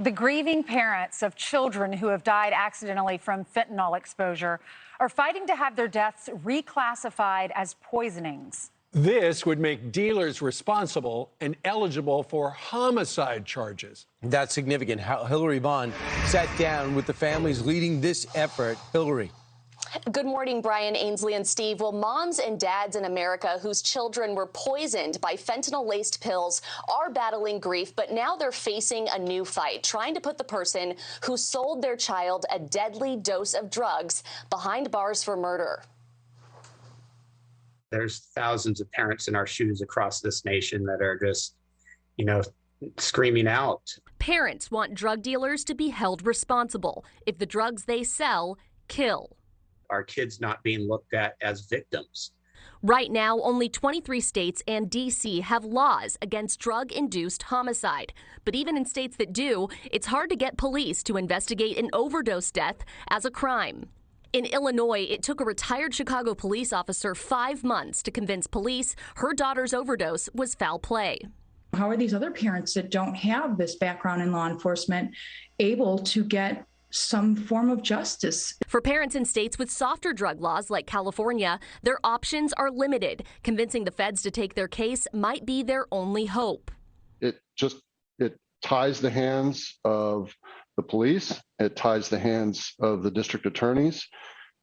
The grieving parents of children who have died accidentally from fentanyl exposure are fighting to have their deaths reclassified as poisonings. This would make dealers responsible and eligible for homicide charges. That's significant. Hillary Vaughn sat down with the families leading this effort. Hillary. Good morning, Brian, Ainsley, and Steve. Well, moms and dads in America whose children were poisoned by fentanyl-laced pills are battling grief, but now they're facing a new fight, trying to put the person who sold their child a deadly dose of drugs behind bars for murder. There's thousands of parents in our shoes across this nation that are just, screaming out. Parents want drug dealers to be held responsible if the drugs they sell kill. Our kids not being looked at as victims. Right now, only 23 states and D.C. have laws against drug-induced homicide. But even in states that do, it's hard to get police to investigate an overdose death as a crime. In Illinois, it took a retired Chicago police officer 5 months to convince police her daughter's overdose was foul play. How are these other parents that don't have this background in law enforcement able to get some form of justice? For parents in states with softer drug laws like California, their options are limited. Convincing the feds to take their case might be their only hope. It ties the hands of the police. It ties the hands of the district attorneys.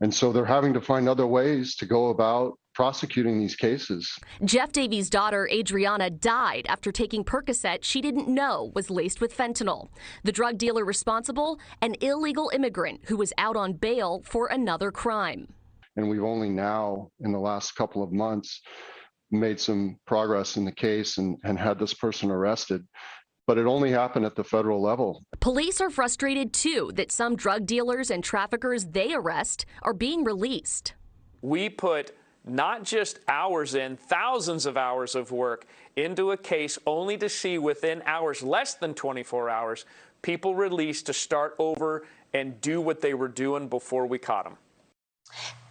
And so they're having to find other ways to go about prosecuting these cases. Jeff Davies' daughter, Adriana, died after taking Percocet she didn't know was laced with fentanyl. The drug dealer responsible, an illegal immigrant who was out on bail for another crime. And we've only now, in the last couple of months, made some progress in the case and had this person arrested. But it only happened at the federal level. Police are frustrated, too, that some drug dealers and traffickers they arrest are being released. We put not just hours in, thousands of hours of work into a case only to see within hours, less than 24 hours, people released to start over and do what they were doing before we caught them.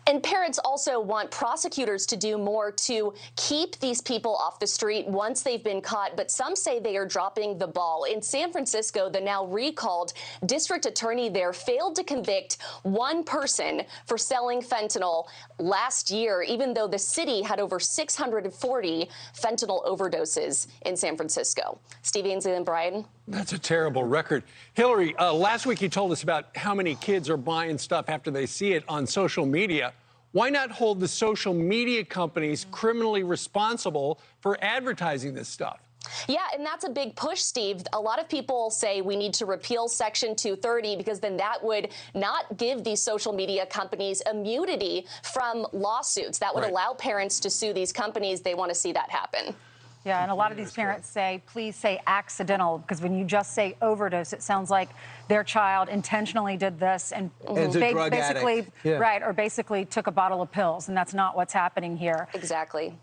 And parents also want prosecutors to do more to keep these people off the street once they've been caught, but some say they are dropping the ball. In San Francisco, the now recalled district attorney there failed to convict one person for selling fentanyl last year, even though the city had over 640 fentanyl overdoses in San Francisco. Steve, Ainsley, and Brian. That's a terrible record. Hillary, last week you told us about how many kids are buying stuff after they see it on social media. Why not hold the social media companies criminally responsible for advertising this stuff? Yeah, and that's a big push, Steve. A lot of people say we need to repeal Section 230 because then that would not give these social media companies immunity from lawsuits. That would allow parents to sue these companies. They want to see that happen. Yeah, and a lot of these parents say, please say accidental, because when you just say overdose, it sounds like their child intentionally did this and basically right, or basically took a bottle of pills, and that's not what's happening here. Exactly.